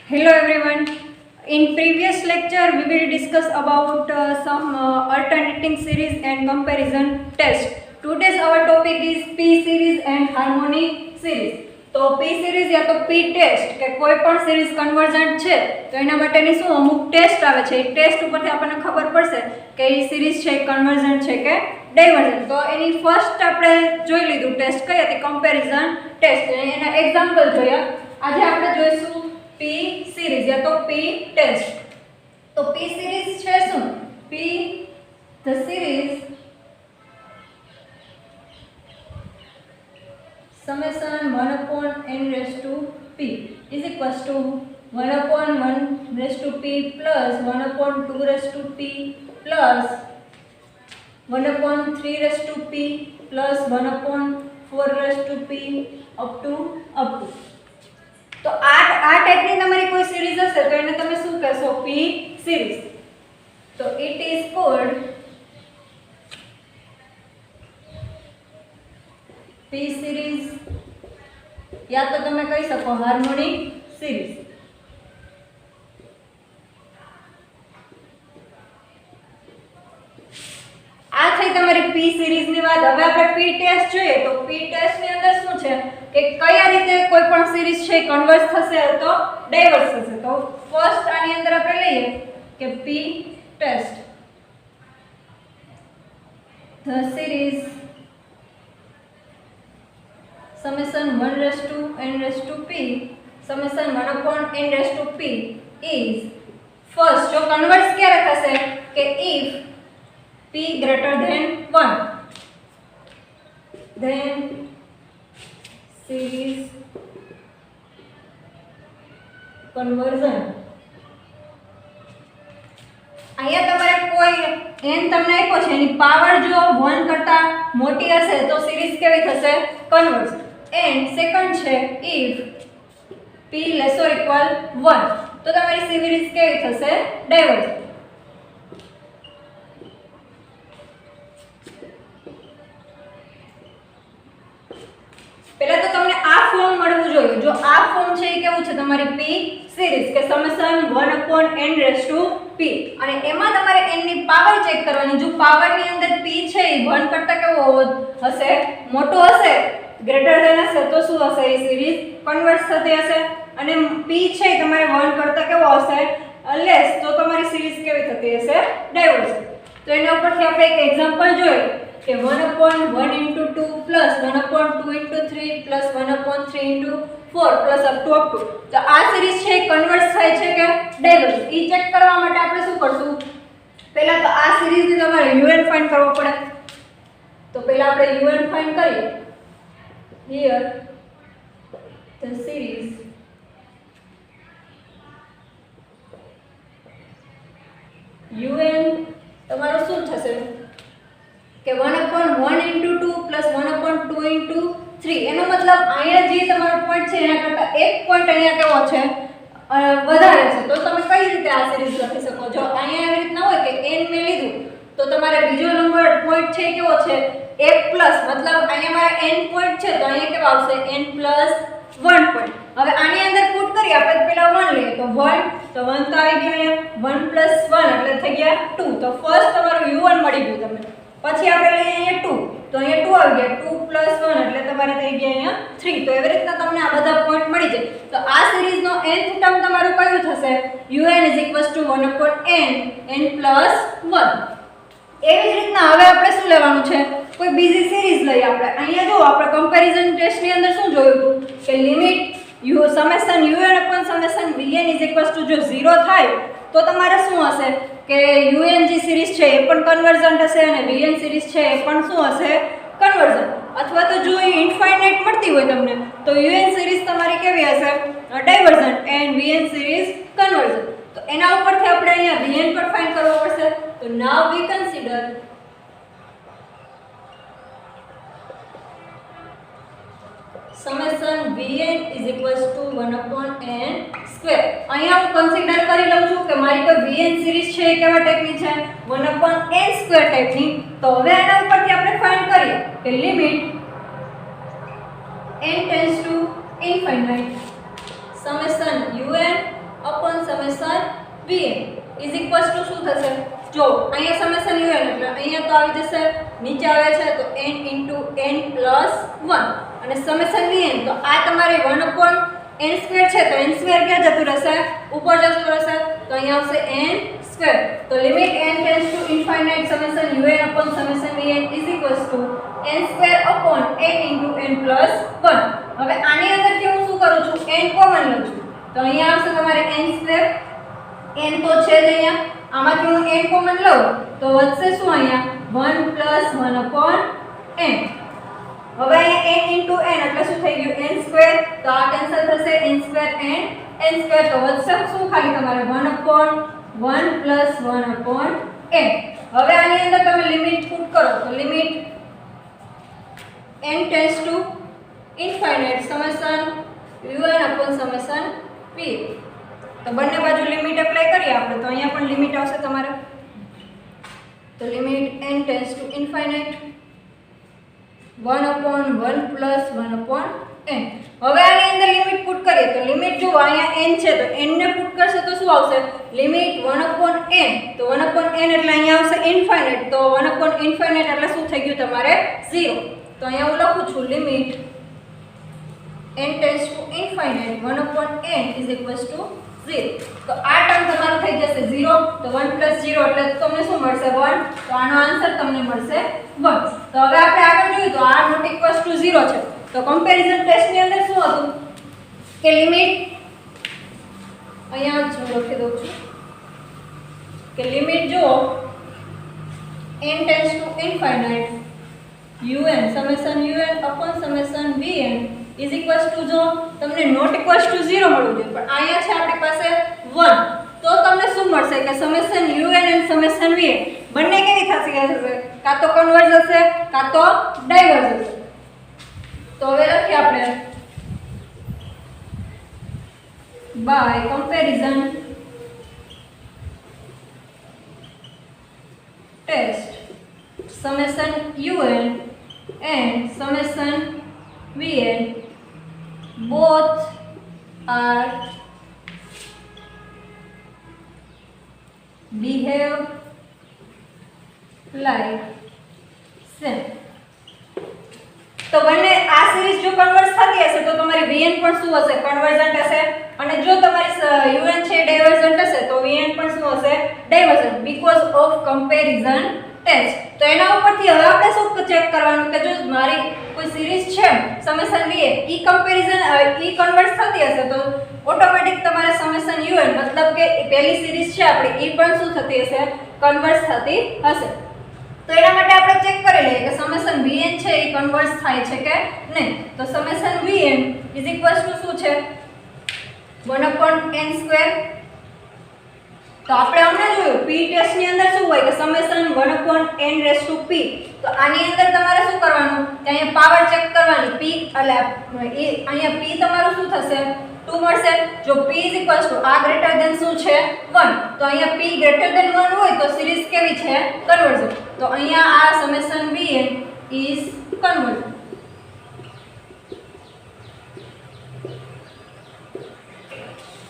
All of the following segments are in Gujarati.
Hello everyone. In previous lecture, we will discuss about some alternating series and comparison test. Today's our topic is P series and harmonic series. તો P series યા તો P ટેસ્ટ કે કોઈ પણ સિરીઝ કન્વર્જન્ટ છે તો એના માટેની શું અમુક ટેસ્ટ આવે છે. એ ટેસ્ટ ઉપરથી આપણને ખબર પડશે કે એ સિરીઝ છે કન્વર્જન્ટ છે કે ડાયવર્જન્ટ. તો એની ફર્સ્ટ આપણે જોઈ લીધું ટેસ્ટ કઈ હતી, કમ્પેરિઝન ટેસ્ટ. એના એક્ઝામ્પલ જોયા. આજે આપણે જોઈશું P series या तो P test. तो P series છે શું? P the series summation 1 upon n raised to p is equals to 1 upon 1 raised to p plus 1 upon 2 raised to p plus 1 upon 3 raised to p plus 1 upon 4 raised to p up to તો આ ટાઈપની તમારી કોઈ સિરીઝ હશે તો એને તમે શું કહેશો? P series. તો it is called P series या तो તમે કહી શકો હાર્મોનિક સિરીઝ. આ થઈ તમારી P series ની વાત. હવે આપણે P test જોઈએ. તો P test ની અંદર શું છે કે કયા રીતે કોઈ પણ સિરીઝ છે કન્વર્જ થશે તો ડાયવર્જ થશે. તો ફર્સ્ટ આની અંદર આપણે લઈએ કે P test the series summation 1 raised to n raised to p summation 1 upon n raised to p is first જો કન્વર્જ ક્યારે થશે કે if p greater than 1 then series conversion. અહીંયા તમારે કોઈ n તમને આપ્યો છે એની પાવર જો 1 કરતા મોટી હશે તો સિરીઝ કેવી થશે? કન્વર્જ. એન્ડ સેકન્ડ છે if p less or equal 1 તો તમારી સિરીઝ કેવી થશે? ડાયવર્જ. પહેલા તો તમને આ ફોર્મ મળવું જોઈએ. જો આ ફોર્મ છે એ કેવું છે તમારી P સિરીઝ કે summation 1 upon n raised to p અને એમાં તમારે n ની પાવર ચેક કરવાની. જો પાવર ની અંદર p છે એ 1 કરતા કેવો હશે? મોટો હશે, ગ્રેટર ધેન હશે તો શું હશે? એ સિરીઝ કન્વર્જ થતી હશે. અને p છે તમારે 1 કરતા કેવો હશે? લેસ તો તમારી સિરીઝ કેવી થતી હશે? ડાયવર્જ. તો એના ઉપરથી આપણે એક એક્ઝામ્પલ જોઈએ કે 1 upon 1 into 2 plus 1 upon 2 into 3 plus 1 upon 3 into 4 plus up to. તો આ સિરીઝ છે કન્વર્જ થાય છે કે ડાયવર્જ? ઈ ચેક કરવા માટે આપણે શું કરશું? પહેલા તો આ સિરીઝની તમારે un ફાઇન્ડ કરવો પડે. તો પહેલા આપણે un ફાઇન્ડ કરીએ. here the series un તમારું શું થશે કે 1 upon 1 into 2 plus 1 upon 2 into 3. એનો મતલબ અહીંયા જે તમારો પોઈન્ટ છે એના કરતાં એક પોઈન્ટ અહીંયા કેવો છે? વધારે છે. તો તમે કઈ રીતે આ સિરીઝ લખી શકો? જો અહીંયા એવી રીતના હોય કે n મેં લીધું તો તમારે બીજો નંબર પોઈન્ટ છે કેવો છે? 1 પ્લસ. મતલબ અહીંયા મારા n પોઈન્ટ છે તો અહીંયા કેવો આવશે? n plus 1 point. હવે આની અંદર પુટ કરી આપણે પહેલા 1 લઈએ તો 1 તો 1 તો આવી ગયું અહીંયા 1 પ્લસ 1 એટલે થઈ ગયા 2. તો ફર્સ્ટ તમારું u1 મળી ગયું તમને. પછી આપણે લઈએ અહીંયા 2 તો અહીંયા 2 આવી ગયા 2 પ્લસ 1 એટલે તમારે થઈ ગયા અહીંયા 3. તો એવી રીતના તમને આ બધા પોઈન્ટ મળી જાય. તો આ સિરીઝનો nth ટર્મ તમારું કયું થશે? un is equals to 1 upon n plus 1. એવી જ રીતના હવે આપણે શું લેવાનું છે? કોઈ બીજી સિરીઝ લઈએ આપણે. અહીંયા જો આપણે કમ્પેરિઝન ટેસ્ટની અંદર શું જોયું હતું કે limit u summation un upon summation vn is equals to જો 0 થાય તો તમારે શું હશે કે un જે સિરીઝ છે એ પણ કન્વર્જન્ટ હશે અને vn સિરીઝ છે એ પણ શું હશે? કન્વર્જન્ટ. અથવા તો જો એ ઇન્ફાઇનાઇટ મળતી હોય તમને તો un સિરીઝ તમારી કેવી હશે? Divergent and vn series convergent. તો એના ઉપરથી આપણે અહીંયા vn પર ફાઇન્ડ કરવો પડશે. તો નાઉ વી consider summation vn is equals to 1 upon n square. અહીંયા હું કન્સિડર કરી લઉં છું કે મારી કોઈ vn સિરીઝ છે એ કેવા ટાઈપની છે? 1 upon n square ટાઈપની. તો હવે આના ઉપરથી આપણે ફાઇન્ડ કરીએ કે limit n tends to infinite summation un summation vn is equals two શું થશે? જો અહીંયા સમેશન un એટલે અહીંયા તો આવી જશે, નીચે આવે છે તો n * n + 1 અને સમેશન vn તો આ તમારે 1/n² છે તો n² ક્યાં જતું રહેશે? ઉપર જતું રહેશે તો અહીંયા આવશે n². તો limit n tends to infinite summation un summation vn is equals two n² upon n * n + 1. હવે આની અંદરથી હું શું કરું છું? n કોમન લઉં છું તો અહીંયા આવશે તમારે n². n તો છે જ અહીંયા, આમાંથી હું n કોમન લઉં તો વધશે શું? અહીંયા 1 + 1/n. હવે અહીંયા n * n એટલે શું થઈ ગયું? n². તો આ કેન્સલ થશે, n² n². તો વધશે શું? ખાલી તમારે 1/1 + 1/n. હવે આની અંદર તમે લિમિટ પુટ કરો તો limit n tends to infinite summation un summation vn. તો બંને બાજુ લિમિટ એપ્લાય કરીએ આપણે તો અહીંયા પણ લિમિટ આવશે તમારે. તો limit n tends to infinite 1/1 + 1/n. હવે આની અંદર લિમિટ પુટ કરીએ તો લિમિટ જો અહીંયા n છે તો n ને પુટ કરશે તો શું આવશે? Limit 1/n. તો 1/n એટલે અહીંયા આવશે ઇન્ફાઇનાઇટ. તો 1/∞ એટલે શું થઈ ગયું તમારે? 0. તો અહીંયા હું લખું છું limit n tends to infinite 1/n is equals two 0. તો આ ટર્મ તમારું થઈ જશે 0. તો 1 + 0 એટલે તમને શું મળશે? 1. તો આનો આન્સર તમને મળશે 1. તો હવે આપણે આગળ જોઈએ તો આ નોટ ઇક્વલ્સ ટુ 0 છે. તો કમ્પેરિઝન ટેસ્ટ ની અંદર શું હતું કે લિમિટ અહીંયા જ લખી દઉં છું કે લિમિટ જો n tends to infinite un summation un summation vn is equals two જો તમને નોટ ઇક્વલ્સ ટુ 0 મળવું જોઈએ પણ અહીંયા છે આપણી પાસે 1 તો તમને શું મળશે કે સમેશન un અને સમેશન vn બંને કેવી થશે? કાં તો કન્વર્જ હશે કાં તો ડાયવર્જ હશે. તો હવે લખીએ આપણે by comparison test summation un and summation vn both are behave like same. તો બંને આ સિરીઝ જો કન્વર્જ થતી હશે તો તમારી vn પણ શું હશે? કન્વર્જન્ટ હશે. અને જો તમારી un છે ડાયવર્જન્ટ હશે તો vn પણ શું હશે? Divergent because of comparison test. તો એના ઉપરથી હવે આપણે શું ચેક કરવાનું કે જો મારી કોઈ સિરીઝ છે સમેશન vn ઈ કમ્પેરિઝન ઈ કન્વર્જ થતી હશે તો ઓટોમેટિક તમારે સમેશન un મતલબ કે પહેલી સિરીઝ છે આપણી ઈ પણ શું થતી હશે? કન્વર્જ થતી હશે. તો એના માટે આપણે ચેક કરી લઈએ કે સમેશન vn છે એ કન્વર્જ થાય છે કે નહીં. તો summation vn is equals two શું છે? 1/n². તો આપણે હમણાં જોયું p ટેસ્ટ ની અંદર શું હોય કે સમેશન 1/n⁻p. તો આની અંદર તમારે શું કરવાનું કે અહીંયા પાવર ચેક કરવાની p એટલે અહીંયા p તમારું શું થશે? 2 મળશે. જો p આ ગ્રેટર ધેન શું છે? 1. તો અહીંયા p ગ્રેટર ધેન 1 હોય તો સિરીઝ કેવી છે? કન્વર્જન્ટ. તો અહીંયા આ સમેશન vn ઇઝ કન્વર્જન્ટ.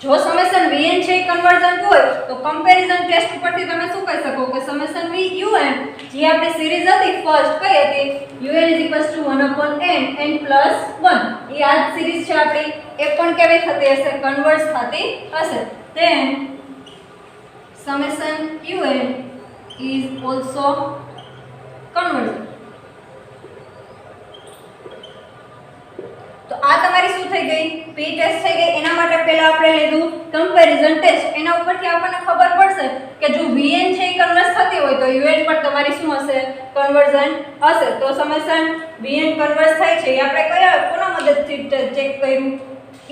જો સમેશન vn છે કન્વર્જન્ટ હોય તો કમ્પેરિઝન ટેસ્ટ ઉપરથી તમે શું કહી શકો કે સમેશન vun જે આપણી સિરીઝ હતી ફર્સ્ટ કઈ હતી un 1/n n+1 એ આ સિરીઝ છે આપણી એ પણ કેવી થતી હશે? કન્વર્જ થતી હશે. then summation un is also convergent. તો આ તમારી શું થઈ ગઈ? p ટેસ્ટ થઈ ગઈ. એના માટે પહેલા આપણે લીધું કમ્પેરિઝન ટેસ્ટ. એના ઉપરથી આપણને ખબર પડશે કે જો vn છે એ કન્વર્જ થતી હોય તો un પણ તમારી શું હશે? કન્વર્જન્ટ હશે. તો સમેશન vn કન્વર્જ થાય છે એ આપણે કયા કોના મદદથી ચેક કર્યું?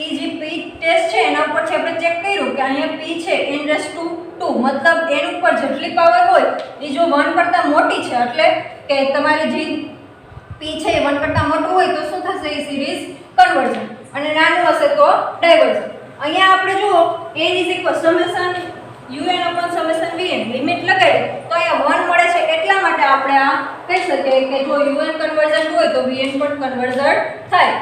એ જે p ટેસ્ટ છે એના ઉપરથી આપણે ચેક કર્યું કે અહીંયા p છે n⁻2 મતલબ n ઉપર જેટલી પાવર હોય એ જો 1 કરતાં મોટી છે એટલે કે તમારી જે p છે એ 1 કરતાં મોટું હોય તો શું થશે? એ સિરીઝ કન્વર્જન્ટ અને નાનું હશે તો ડાયવર્જન્ટ. અહીંયા આપણે જુઓ n summation un upon summation vn limit લગાડી તો અહીંયા 1 મળે છે એટલા માટે આપણે આ કહી શકીએ કે જો un કન્વર્ઝન્ટ હોય તો vn પણ કન્વર્ઝન્ટ થાય.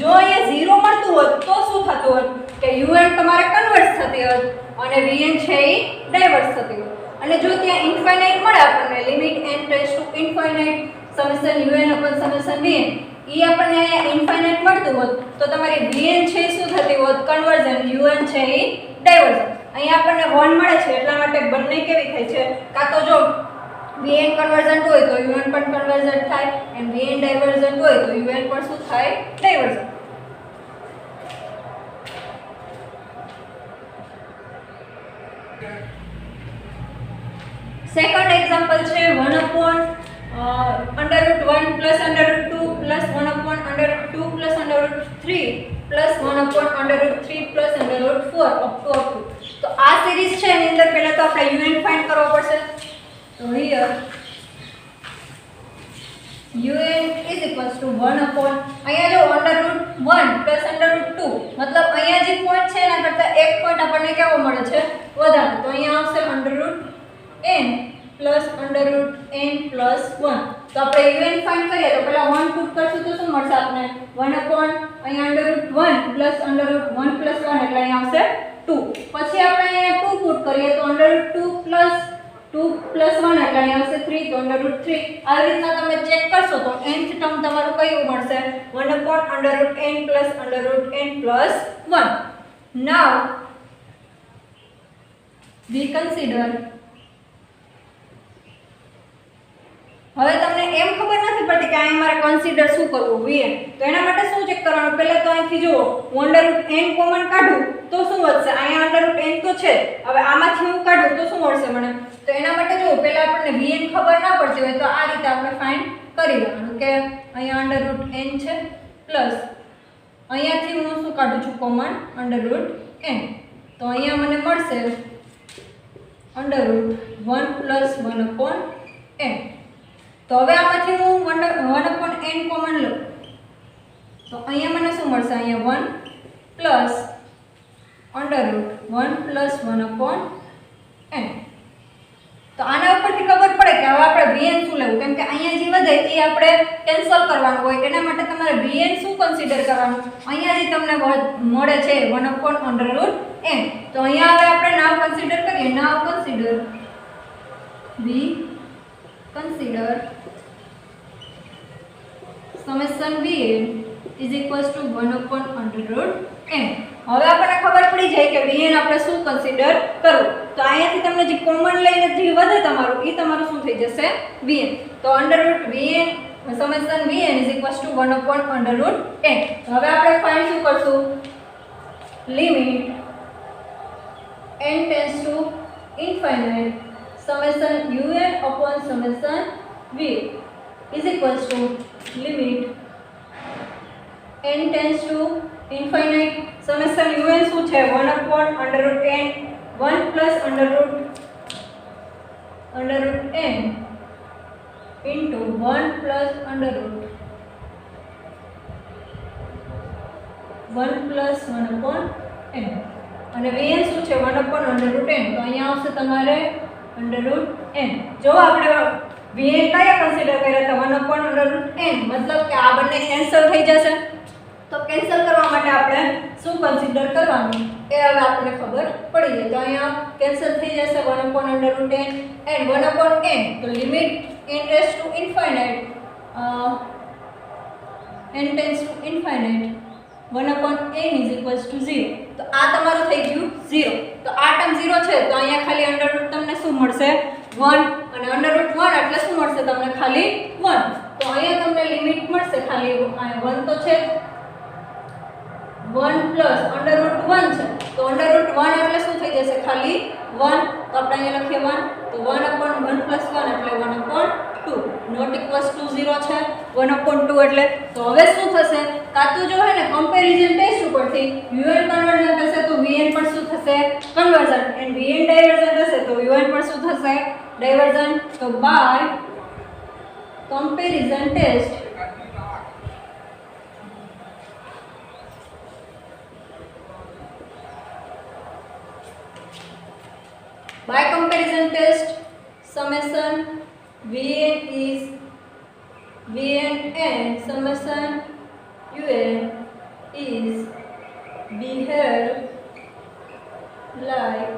જો અહીંયા 0 મળતું હોત તો શું થતું હોત કે un તમારે કન્વર્ઝ થતી હોત અને vn છે એ ડાયવર્સ થતી હોત. અને જો ત્યાં ઇન્ફાઇનાઇટ મળે આપણને limit n tends to infinite summation un upon summation vn ઈ આપણને ઇન્ફાઇનાઇટ મળતું હોત તો તમારી vn છે શું થતી હોત કન્વર્ઝન un છે એ ડાયવર્ઝન. અહીંયા આપણને 1 મળે છે એટલા માટે બંને કેવી થાય છે કાં તો જો vn કન્વર્ઝન્ટ હોય તો un પણ કન્વર્ઝન્ટ થાય અને vn ડાયવર્ઝન્ટ હોય તો un પણ શું થાય ડાયવર્ઝન્ટ. સેકન્ડ એક્ઝામ્પલ છે 1 upon √1 plus √2 plus 1 upon √2 plus √3 plus 1 upon √3 plus √4 up to. તો આ સિરીઝ છે એની અંદર પહેલા તો આપણે un ફાઇન્ડ કરવો પડશે. તો here un is equals to 1 upon અહીંયા જો √1 plus √2 મતલબ અહીંયા જે પોઈન્ટ છે એના કરતા એક પોઈન્ટ આપણને કેવો મળે છે વધારે. તો અહીંયા આવશે √n plus √n plus 1. તો આપણે un ફાઇન્ડ કરીએ તો પહેલા 1 પુટ કરશું તો શું મળશે આપણને 1 upon અહીંયા √1 plus √1 plus 1 એટલે અહીંયા આવશે 2. પછી આપણે અહીંયા 2 પુટ કરીએ તો √2 plus 2 plus 1 એટલે અહીંયા આવશે 3 તો √3. આ રીતના તમે ચેક કરશો તો nth ટર્મ તમારું કયું મળશે 1 upon √n plus √n plus 1. Now we consider હવે તમને એમ ખબર નથી પડતી કે અહીં મારે કન્સિડર શું કરવું vn. તો એના માટે શું ચેક કરવાનું પહેલા તો અહીંથી જુઓ √n કોમન કાઢું તો શું વધશે અહીંયા √n તો છે હવે આમાંથી હું કાઢું તો શું મળશે મને. તો એના માટે જુઓ પહેલા આપણને vn ખબર ના પડતી હોય તો આ રીતે આપણે ફાઇન્ડ કરી લેવાનું કે અહીંયા √n છે પ્લસ અહીંયાથી હું શું કાઢું છું કોમન √n. તો અહીંયા મને મળશે √1 plus 1 upon n. તો હવે આમાંથી હું 1 upon n કોમન લઉં તો અહીંયા મને શું મળશે અહીંયા 1 plus √1 plus 1 upon n. તો આના ઉપરથી ખબર પડે કે હવે આપણે vn શું લેવું કેમ કે અહીંયા જે વધે એ આપણે કેન્સલ કરવાનું હોય એના માટે તમારે vn શું કન્સિડર કરવાનું અહીંયા જે તમને મળે છે 1 upon √n. તો અહીંયા હવે આપણે નાવ કન્સિડર કરીએ નાવ consider we consider summation vn is equals to 1 upon √n. હવે આપણને ખબર પડી જાય કે vn આપણે શું કન્સિડર કરવું. તો અહીંયાથી તમને જે કોમન લઈને જે વધે તમારું એ તમારું શું થઈ જશે vn. તો √vn summation vn is equals to 1 upon √n. હવે આપણે ફાઇન્ડ શું કરશું limit n tends to infinite summation un upon summation v is equals to limit n tends to infinite summation un શું છે 1 upon √n 1 plus √n into 1 plus √1 plus 1 upon n અને vn શું છે 1 upon √n. તો અહીંયા આવશે તમારે √n. જો આપણે vn કયા કન્સિડર કર્યા તો 1 upon √n મતલબ કે આ બંને કેન્સલ થઈ જશે. તો કેન્સલ કરવા માટે આપણે શું કન્સિડર કરવાનું એ હવે આપણને ખબર પડી જાય. તો અહીંયા કેન્સલ થઈ જશે 1 upon √n and 1 upon n. તો limit n tends to infinite n tends to infinite 1 upon n is equals to 0. તો આ તમારું થઈ ગયું 0. તો આ ટર્મ 0 છે તો અહીંયા ખાલી અંડર રૂટ તમને શું મળશે 1 અને અંડર રૂટ 1 એટલે શું મળશે તમને ખાલી 1. તો અહીંયા તમને લિમિટ મળશે ખાલી 1 તો છે 1 પ્લસ અંડર રૂટ 1 છે તો અંડર રૂટ 1 એટલે શું થઈ જશે ખાલી 1. તો આપણે અહીંયા લખીએ 1 તો 1 upon 1 plus 1 એટલે 1 upon 2 નોટ ઇક્વલ્સ ટુ 0 છે 1 upon 2 એટલે. તો હવે શું થશે કાતું જો હે ને કમ્પેરિઝન ટેસ્ટ ઉપરથી un કન્વર્ઝન થશે તો vn પણ શું થશે કન્વર્ઝન એન્ડ vn ડાયવર્ઝન થશે તો un પણ શું થશે ડાયવર્ઝન. તો by comparison test comparison test. Summation Vn is Vn and summation Un is behave like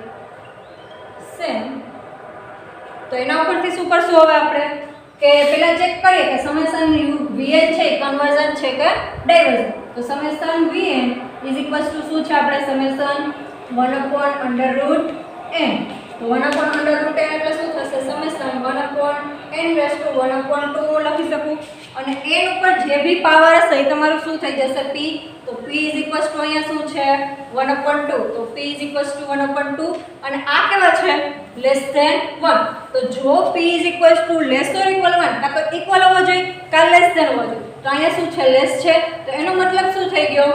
same. તો એના ઉપરથી શું કરશું હવે આપણે કે પહેલા ચેક કરીએ કે સમેશન Vn છે કન્વર્ઝન છે કે ડાયવર્ઝન. તો સમેશન Vn શું છે આપણે સમેશન 1/√n. તો 1/√n એટલે શું થશે સમેશન 1/n/1/2 હું લખી શકું અને n ઉપર જે બી પાવર હશે એ તમારું શું થઈ જશે p. તો p અહીંયા શું છે 1/2. તો p 1/2 અને આ કેવા છે લેસ ધેન 1. તો જો p લેસ ઓર ઇક્વલ 1 કાં તો ઇક્વલ હોવો જોઈએ કાં લેસ ધેન હોવો જોઈએ. તો અહીંયા શું છે લેસ છે. તો એનો મતલબ શું થઈ ગયો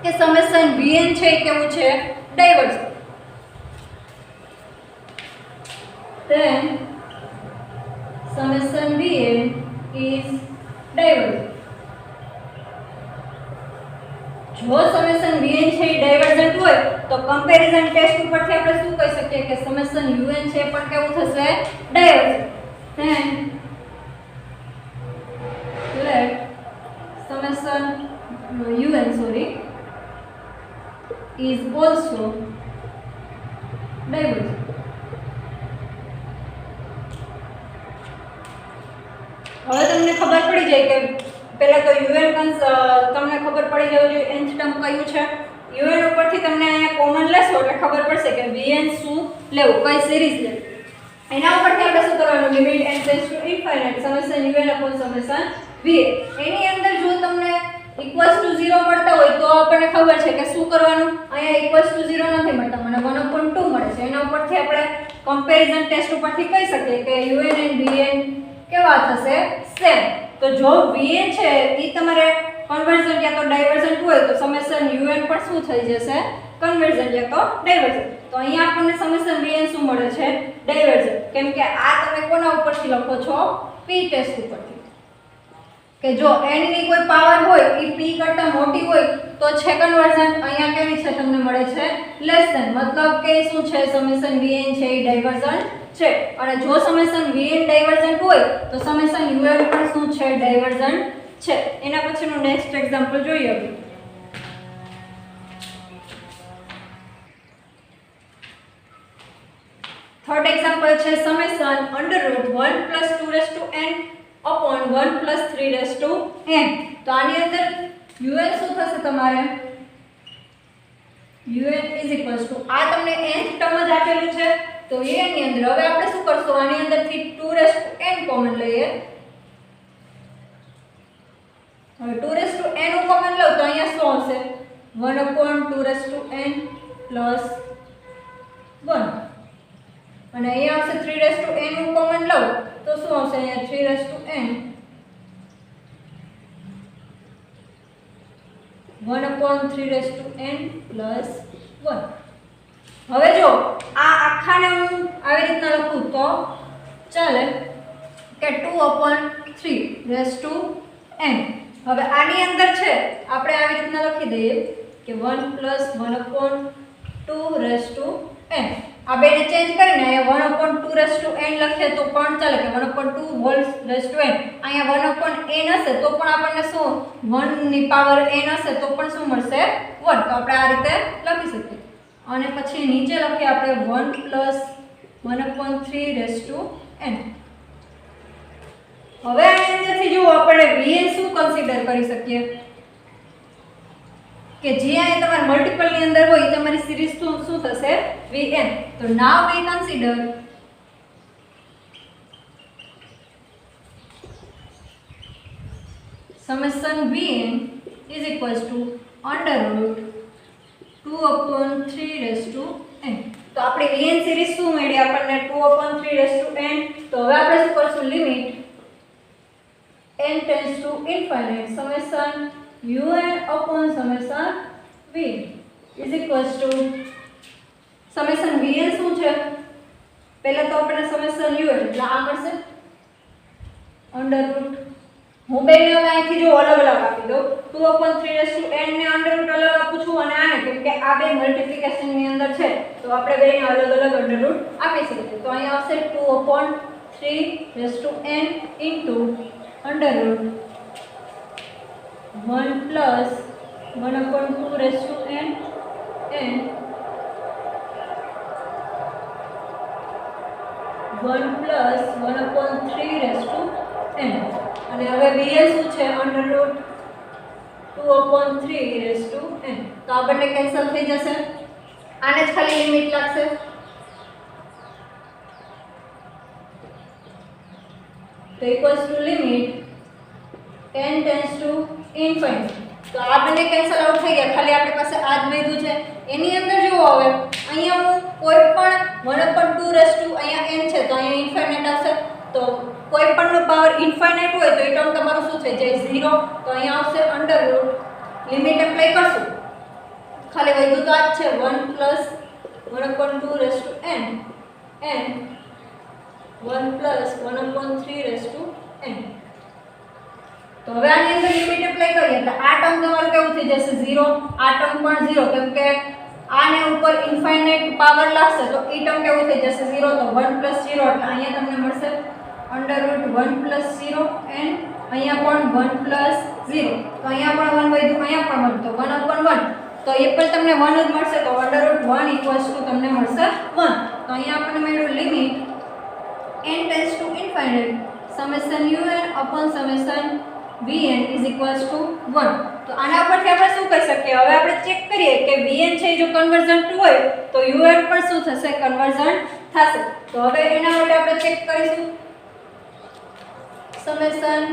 કે સમેશન Vn છે એ કેવું છે diversion. then summation Vn is divergent. જો સમેશન Vn છે એ ડાયવર્જન્ટ હોય તો કમ્પેરિઝન ટેસ્ટ ઉપરથી આપણે શું કહી શકીએ કે સમેશન Un છે પણ કેવું થશે divergent. then let summation Un is also divergent. હવે તમને ખબર પડી જાય કે પહેલા તો UN તમને ખબર પડી જવું જોઈએ nth ટર્મ કયું છે. UN ઉપરથી તમને અહીંયા કોમન લેશો એટલે ખબર પડશે કે Vn શું લેવું, કઈ સિરીઝ લેવું. એના ઉપરથી આપણે શું કરવાનું limit n tends to infinite summation Un upon summation Vn. એની અંદર જો તમને ઇક્વલ્સ ટુ 0 મળતા હોય તો આપણને ખબર છે કે શું કરવાનું. અહીંયા ઇક્વલ્સ ટુ 0 નથી મળતા, મને 1/2 મળે છે. એના ઉપરથી આપણે કમ્પેરિઝન ટેસ્ટ ઉપરથી કહી શકીએ કે Un and Vn કેવા થશે સેમ. તો જો Vn છે એ તમારે કન્વર્ઝન યા તો ડાયવર્ઝન્ટ હોય તો સમેશન Un પણ શું થઈ જશે કન્વર્ઝન યા તો ડાયવર્ઝન્ટ. તો અહીંયા આપણને સમેશન Vn શું મળે છે ડાયવર્ઝન્ટ. કેમ કે આ તમે કોના ઉપરથી લખો છો p ટેસ્ટ ઉપરથી કે જો n ની કોઈ પાવર હોય એ p કરતા મોટી હોય તો છે કન્વર્ઝન. અહીંયા કેવી છે તમને મળે છે લેસ ધેન. મતલબ કે શું છે સમેશન Vn છે એ ડાયવર્ઝન્ટ છે. અને જો સમેશન Vn ડાયવર્ઝન્ટ હોય તો સમેશન Un પણ શું છે ડાયવર્ઝન્ટ છે. એના પછીનું નેક્સ્ટ એક્ઝામ્પલ જોઈએ હવે. થર્ડ એક્ઝામ્પલ છે સમેશન √1 + 2n upon 1 + 3n. તો આની અંદર Un શું થશે તમારે Un આ તમને nth ટર્મ જ આપેલું છે. તો એ ની અંદર હવે આપણે શું કરશું આની અંદરથી 2n કોમન લઈએ. હવે 2n નું કોમન લઉં તો અહીંયા શું આવશે 1/2n + 1 અને અહીંયા આવશે 3n નું કોમન લઉં તો શું આવશે અહીંયા 3n 1/3n + 1. હવે જો આ આખાને હું આવી રીતના લખું તો ચાલે કે 2/3n. હવે આની અંદર છે આપણે આવી રીતના લખી દઈએ કે 1 + 1/2n. આ બેને ચેન્જ કરીને અહીંયા 1/2n લખીએ તો પણ ચાલે કે 1/2n. અહીંયા 1/n હશે તો પણ આપણને શું 1 ની પાવર n હશે તો પણ શું મળશે 1. તો આપણે આ રીતે લખી શકીએ. અને પછી નીચે લખીએ આપણે 1 + 1/3n. હવે આની અંદરથી જો આપણે Vn શું કન્સિડર કરી શકીએ કે જે અહીંયા તમારા મલ્ટીપલ ની અંદર હોય તમારી સિરીઝ શું થશે Vn. તો નાઉ વી કન્સિડર સમેશન Vn = √2/3n. તો આપણે Vn સિરીઝ શું મળી આપણને 2/3n. તો હવે આપણે શું કરશું limit n tends to infinite summation Un upon summation Vn summation Vn શું છે પહેલા તો આપણે સમેશન Un એટલે આ મળશે √2 હું બેને હવે અહીંથી જો અલગ અલગ આપી દઉં 2/3n ને અંડરરૂટ અલગ આપું છું અને આને કેમ કે આ બે મલ્ટીપ્લિકેશન ની અંદર છે તો આપણે બેને અલગ અલગ અંડરરૂટ આપી શકીએ તો અહીં આવશે 2/3n into under root 1 plus 1/2n n 1 plus 1/3n અને હવે bn શું છે અંડરરૂટ 2/3n તો આ બંને કેન્સલ થઈ જશે આને જ ખાલી લિમિટ લાગશે તો equals to limit n tends to infinity તો આ બંને કેન્સલ આઉટ થઈ ગયા ખાલી આપણી પાસે આ જ વધ્યું છે એની અંદર જુઓ હવે અહીંયા હું કોઈ પણ 1/2 અહીંયા n છે તો અહીંયા ઇન્ફિનિટ આવશે તો કોઈ પણનો પાવર ઇન્ફિનિટ હોય તો એ ટર્મ તમારું શું થઈ જાય 0 તો અહીંયા આવશે અંડરરૂટ લિમિટ એપ્લાય કરશું ખાલી વધ્યું તો આ જ છે 1 plus 1/2n n 1 plus 1/3n તો હવે આની અંદર લિમિટ એપ્લાય કરીએ એટલે આ ટર્મ તમારું કેવું થઈ જશે 0 આ ટર્મ પણ 0 કેમ કે આને ઉપર ઇન્ફિનિટ પાવર લાગશે તો એ ટર્મ કેવું થઈ જશે 0 તો 1 પ્લસ 0 એટલે અહીંયા તમને મળશે અંડરરૂટ 1 પ્લસ 0 n અહીંયા પણ 1 પ્લસ 0 તો અહીંયા પણ 1 વધ્યું અહીંયા પણ 1 તો 1/1 તો એ પણ તમને 1 જ મળશે તો અંડરરૂટ 1 ઇક્વલ્સ ટુ તમને મળશે 1 તો અહીંયા આપણને મળ્યું limit n tends to infinite summation un upon summation vn is equals to 1 તો આના પરથી આપણે શું કહી શકીએ હવે આપણે ચેક કરીએ કે vn છે જો કન્વર્જન્ટ હોય તો un પણ શું થશે કન્વર્જન્ટ થશે તો હવે એના માટે આપણે ચેક કરીશું summation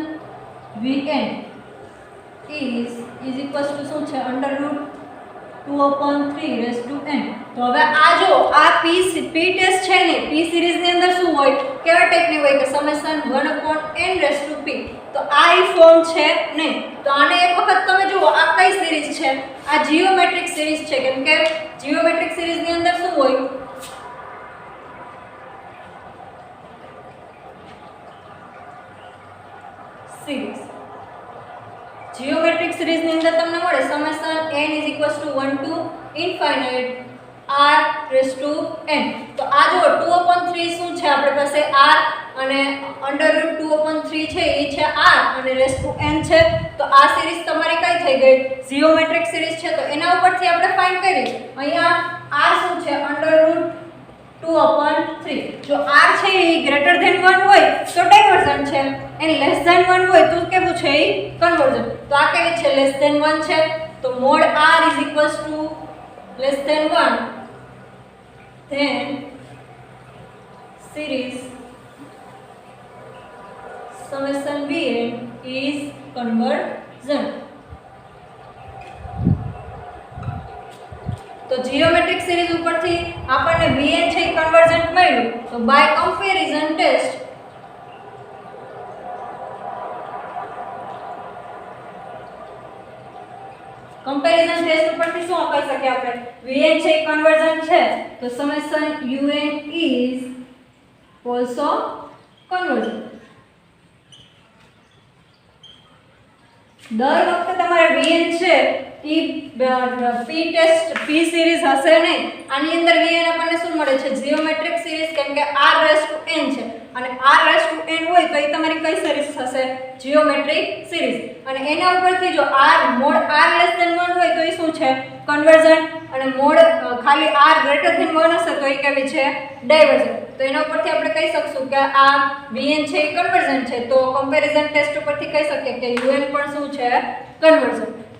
vn is equals two શું છે અંડરરૂટ 2/3n તો હવે આ જો આ p ટેસ્ટ છે ને p સિરીઝ ની અંદર શું હોય કેવા ટાઈપની હોય કે સમેશન 1/n p તો આ ઈ ફોર્મ છે નહીં તો આને એક વખત તમે જુઓ આ કઈ સિરીઝ છે આ જીઓમેટ્રિક સિરીઝ છે કેમ કે જીઓમેટ્રિક સિરીઝ ની અંદર શું હોય સિરીઝ જીઓમેટ્રિક સિરીઝ ની અંદર તમને મળે summation n is equals to 1 to infinite r raise to n તો આ જો 2/3 શું છે આપણી પાસે r અને અંડરરૂટ 2/3 છે એ છે r અને રેઝ ટુ n છે તો આ સિરીઝ તમારી કઈ થઈ ગઈ જીઓમેટ્રિક સિરીઝ છે તો એના ઉપરથી આપણે ફાઇન્ડ કરીએ અહીંયા r શું છે અંડરરૂટ 2/3 જો r છે એ ગ્રેટર ધેન 1 હોય તો ડાયવર્ઝન્ટ છે અને લેસ ધેન 1 હોય તો કેવું છે એ કન્વર્ઝન્ટ તો આ કેવી છે લેસ ધેન 1 છે તો mod r is equals to less than 1 then series summation vn is convergent તો જીઓમેટ્રિક સિરીઝ ઉપરથી આપણને vn છે કન્વર્જન્ટ મળ્યું તો by comparison test comparison test ઉપરથી શું કહી શકીએ આપણે vn છે કન્વર્જન્ટ છે તો summation un is also convergent દર વખતે તમારે vn છે ઈ p ટેસ્ટ p સિરીઝ હશે નહીં આની અંદર vn આપણને શું મળે છે જીઓમેટ્રિક સિરીઝ કેમ કે r રેઝ ટુ n છે અને r રેઝ ટુ n હોય તો એ તમારી કઈ સિરીઝ થશે જીઓમેટ્રિક સિરીઝ અને એના ઉપરથી જો r mod r less than 1 હોય તો એ શું છે કન્વર્જન્ટ અને મોડ ખાલી r ગ્રેટર ધેન 1 હશે તો એ કેવી છે ડાયવર્જન્ટ તો એના ઉપરથી આપણે કહી શકશું કે આ vn છે એ કન્વર્જન્ટ છે તો કમ્પેરિઝન ટેસ્ટ ઉપરથી કહી શકીએ કે un પણ શું છે કન્વર્જન્ટ